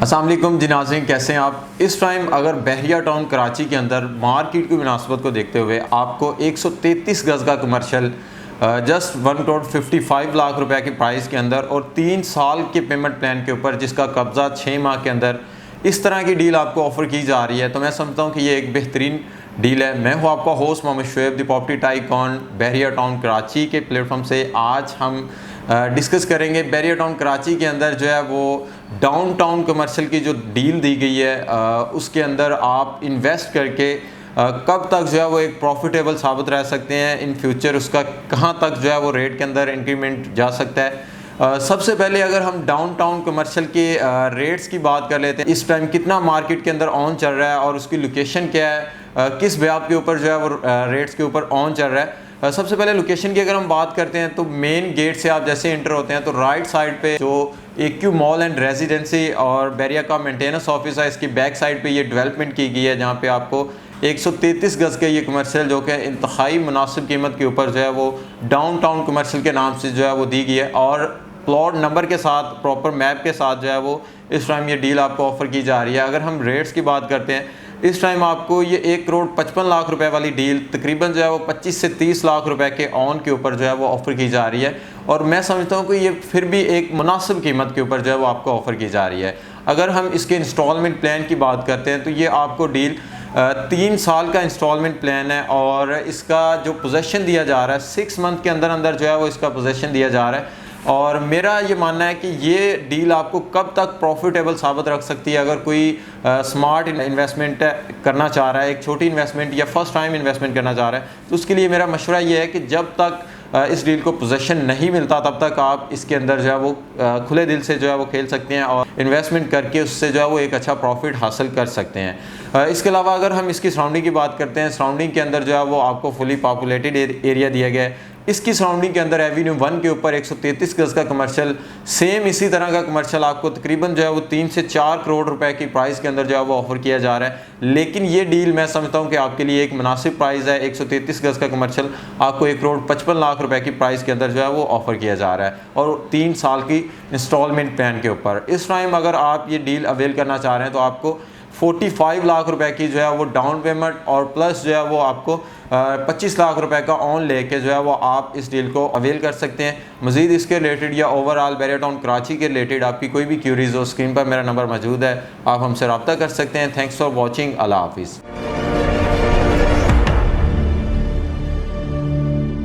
अस्सलाम वालेकुम जी नाज़रीन, कैसे हैं आप। इस टाइम अगर बहरिया टाउन कराची के अंदर मार्केट की मुनासबत को देखते हुए आपको 133 गज़ का कमर्शियल जस्ट 1 करोड़ 55 लाख रुपए की प्राइस के अंदर और 3 साल के पेमेंट प्लान के ऊपर जिसका कब्ज़ा 6 माह के अंदर इस तरह की डील आपको ऑफ़र की जा रही है, तो मैं समझता हूँ कि ये एक बेहतरीन डील है। मैं हूँ आपका host Mohammad Shoaib, the property tycoon Bahria town Karachi के प्लेटफॉर्म से। आज हम डिस्कस करेंगे बहरिया टाउन कराची के अंदर जो है वो डाउनटाउन कमर्शियल की जो डील दी गई है, उसके अंदर आप इन्वेस्ट करके कब तक जो है वो एक प्रॉफिटेबल साबित रह सकते हैं, इन फ्यूचर उसका कहाँ तक जो है वो रेट के अंदर इंक्रीमेंट जा सकता है। सबसे पहले अगर हम डाउनटाउन कमर्शियल के रेट्स की बात कर लेते हैं, इस टाइम कितना मार्केट के अंदर ऑन चल रहा है और उसकी लोकेशन क्या है, किस ब्याज के ऊपर जो है वो रेट्स के ऊपर ऑन चल रहा है। सबसे पहले लोकेशन की अगर हम बात करते हैं तो मेन गेट से आप जैसे एंटर होते हैं तो राइट साइड पे जो AQ मॉल एंड रेजिडेंसी और बहरिया का मेंटेनेंस ऑफिस है, इसकी बैक साइड पे ये डेवलपमेंट की गई है, जहाँ पे आपको 133 गज़ के ये कमर्शियल जो कि इंतहाई मुनासिब कीमत के ऊपर जो है वो डाउनटाउन कमर्शियल के नाम से जो है वो दी गई है और प्लॉट नंबर के साथ प्रॉपर मैप के साथ जो है वो इस टाइम ये डील आपको ऑफ़र की जा रही है। अगर हम रेट्स की बात करते हैं, इस टाइम आपको ये 1 करोड़ 55 लाख रुपए वाली डील तकरीबन जो है वो 25 से 30 लाख रुपए के ऑन के ऊपर जो है वो ऑफ़र की जा रही है और मैं समझता हूँ कि ये फिर भी एक मुनासिब कीमत के ऊपर जो है वो आपको ऑफ़र की जा रही है। अगर हम इसके इंस्टॉलमेंट प्लान की बात करते हैं तो ये आपको डील 3 साल का इंस्टॉलमेंट प्लान है और इसका जो पोजेसन दिया जा रहा है 6 मंथ के अंदर अंदर जो है वो इसका पोजेसन दिया जा रहा है। और मेरा ये मानना है कि ये डील आपको कब तक प्रॉफिटेबल साबित रख सकती है। अगर कोई स्मार्ट इन्वेस्टमेंट करना चाह रहा है, एक छोटी इन्वेस्टमेंट या फर्स्ट टाइम इन्वेस्टमेंट करना चाह रहा है, तो उसके लिए मेरा मशवरा ये है कि जब तक इस डील को पोजेसन नहीं मिलता तब तक आप इसके अंदर जो है वो खुले दिल से जो है वो खेल सकते हैं और इन्वेस्टमेंट करके उससे जो है वो एक अच्छा प्रॉफिट हासिल कर सकते हैं। इसके अलावा अगर हम इसकी सराउंडिंग की बात करते हैं, सराउंडिंग के अंदर जो है वो आपको फुली पॉपुलेटेड एरिया दिया गया है। इसकी सराउंडिंग के अंदर एवेन्यू 1 के ऊपर 133 गज़ का कमर्शियल, सेम इसी तरह का कमर्शियल आपको तकरीबन जो है वो 3 से 4 करोड़ रुपए की प्राइस के अंदर जो है वो ऑफर किया जा रहा है। लेकिन ये डील मैं समझता हूँ कि आपके लिए एक मुनासिब प्राइस है। 133 गज़ का कमर्शियल आपको 1 करोड़ 55 लाख रुपए की प्राइस के अंदर जो है वो ऑफर किया जा रहा है और 3 साल की इंस्टॉलमेंट प्लान के ऊपर। इस टाइम अगर आप ये डील अवेल करना चाह रहे हैं तो आपको 45 लाख रुपए की जो है वो डाउन पेमेंट और प्लस जो है वो आपको 25 लाख रुपए का ऑन लेके जो है वो आप इस डील को अवेल कर सकते हैं। मज़ीद इसके रिलेटेड या ओवरऑल बहरिया टाउन कराची के रिलेटेड आपकी कोई भी क्यूरीज हो, स्क्रीन पर मेरा नंबर मौजूद है, आप हमसे रब्ता कर सकते हैं। Thanks for watching. अल्लाह हाफिज़।